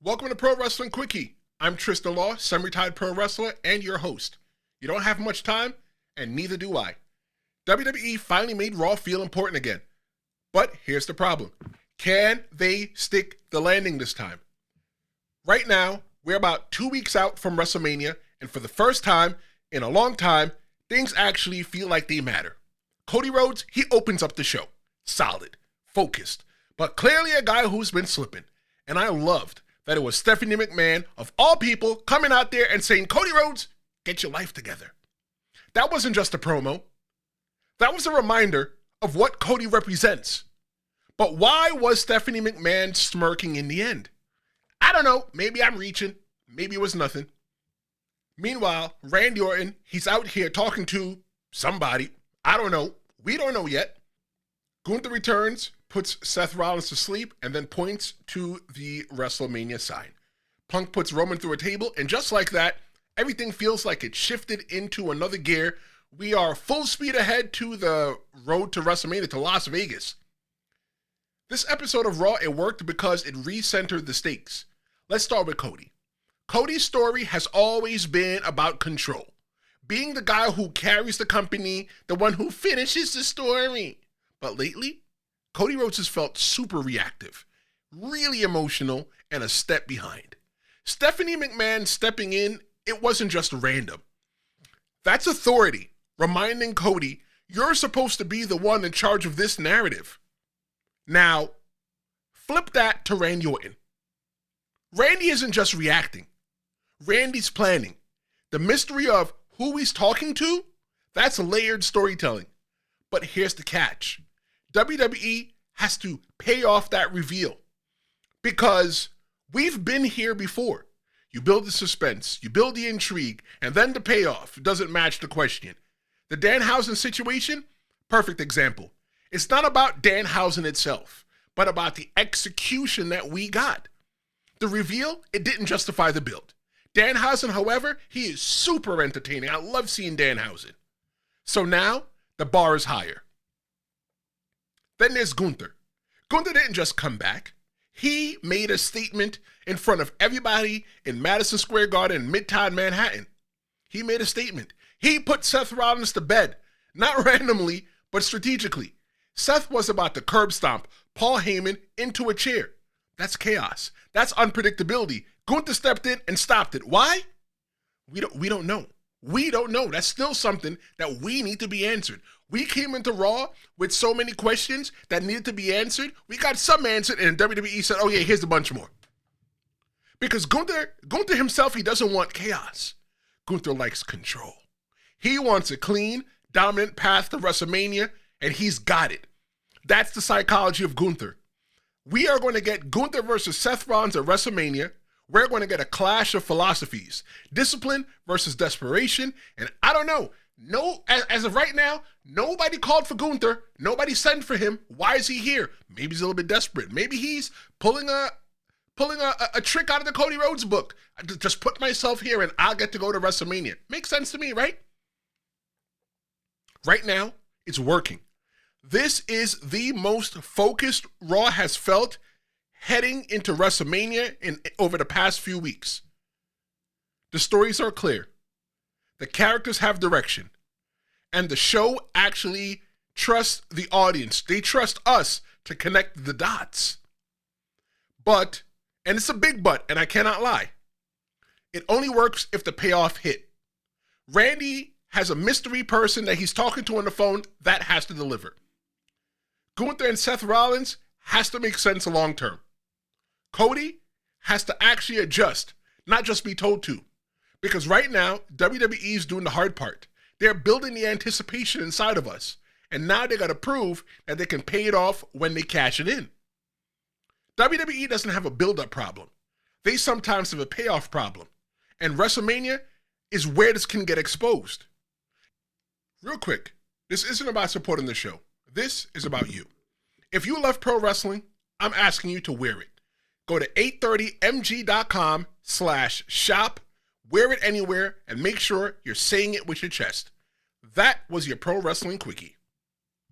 Welcome to Pro Wrestling Quickie. I'm Tristan Law, semi-retired pro wrestler and your host. You don't have much time, and neither do I. WWE finally made Raw feel important again. But here's the problem. Can they stick the landing this time? Right now, we're about 2 weeks out from WrestleMania, and for the first time in a long time, things actually feel like they matter. Cody Rhodes, he opens up the show. Solid, focused, but clearly a guy who's been slipping. And I loved that it was Stephanie McMahon, of all people, coming out there and saying, Cody Rhodes, get your life together. That wasn't just a promo. That was a reminder of what Cody represents. But why was Stephanie McMahon smirking in the end? I don't know. Maybe I'm reaching. Maybe it was nothing. Meanwhile, Randy Orton, he's out here talking to somebody. I don't know. We don't know yet. Gunther returns, puts Seth Rollins to sleep, and then points to the WrestleMania sign. Punk puts Roman through a table, and just like that, everything feels like it shifted into another gear. We are full speed ahead to the road to WrestleMania, to Las Vegas. This episode of Raw, it worked because it recentered the stakes. Let's start with Cody. Cody's story has always been about control. Being the guy who carries the company, the one who finishes the story. But lately, Cody Rhodes has felt super reactive, really emotional, and a step behind. Stephanie McMahon stepping in, it wasn't just random. That's authority, reminding Cody, you're supposed to be the one in charge of this narrative. Now, flip that to Randy Orton. Randy isn't just reacting. Randy's planning. The mystery of who he's talking to, that's layered storytelling. But here's the catch. WWE has to pay off that reveal because we've been here before. You build the suspense, you build the intrigue, and then the payoff doesn't match the question. The Danhausen situation, perfect example. It's not about Danhausen itself, but about the execution that we got. The reveal, it didn't justify the build. Danhausen, however, he is super entertaining. I love seeing Danhausen. So now, the bar is higher. Then there's Gunther. Gunther didn't just come back. He made a statement in front of everybody in Madison Square Garden in Midtown Manhattan. He made a statement. He put Seth Rollins to bed, not randomly, but strategically. Seth was about to curb stomp Paul Heyman into a chair. That's chaos. That's unpredictability. Gunther stepped in and stopped it. Why? We don't know. We don't know. That's still something that we need to be answered. We came into Raw with so many questions that needed to be answered. We got some answered, and WWE said, oh yeah, here's a bunch more. Because Gunther himself, he doesn't want chaos. Gunther likes control. He wants a clean, dominant path to WrestleMania, and he's got it. That's the psychology of Gunther. We are going to get Gunther versus Seth Rollins at WrestleMania. We're going to get a clash of philosophies. Discipline versus desperation. And I don't know. No, as of right now, nobody called for Gunther. Nobody sent for him. Why is he here? Maybe he's a little bit desperate. Maybe he's pulling a trick out of the Cody Rhodes book. I just put myself here and I'll get to go to WrestleMania. Makes sense to me, right? Right now, it's working. This is the most focused Raw has felt heading into WrestleMania over the past few weeks. The stories are clear. The characters have direction. And the show actually trusts the audience. They trust us to connect the dots. But, and it's a big but, and I cannot lie, it only works if the payoff hit. Randy has a mystery person that he's talking to on the phone that has to deliver. Gunther and Seth Rollins has to make sense long term. Cody has to actually adjust, not just be told to. Because right now, WWE is doing the hard part. They're building the anticipation inside of us. And now they got to prove that they can pay it off when they cash it in. WWE doesn't have a buildup problem. They sometimes have a payoff problem. And WrestleMania is where this can get exposed. Real quick, this isn't about supporting the show. This is about you. If you love pro wrestling, I'm asking you to wear it. Go to 830mg.com/shop, wear it anywhere, and make sure you're saying it with your chest. That was your Pro Wrestling Quickie.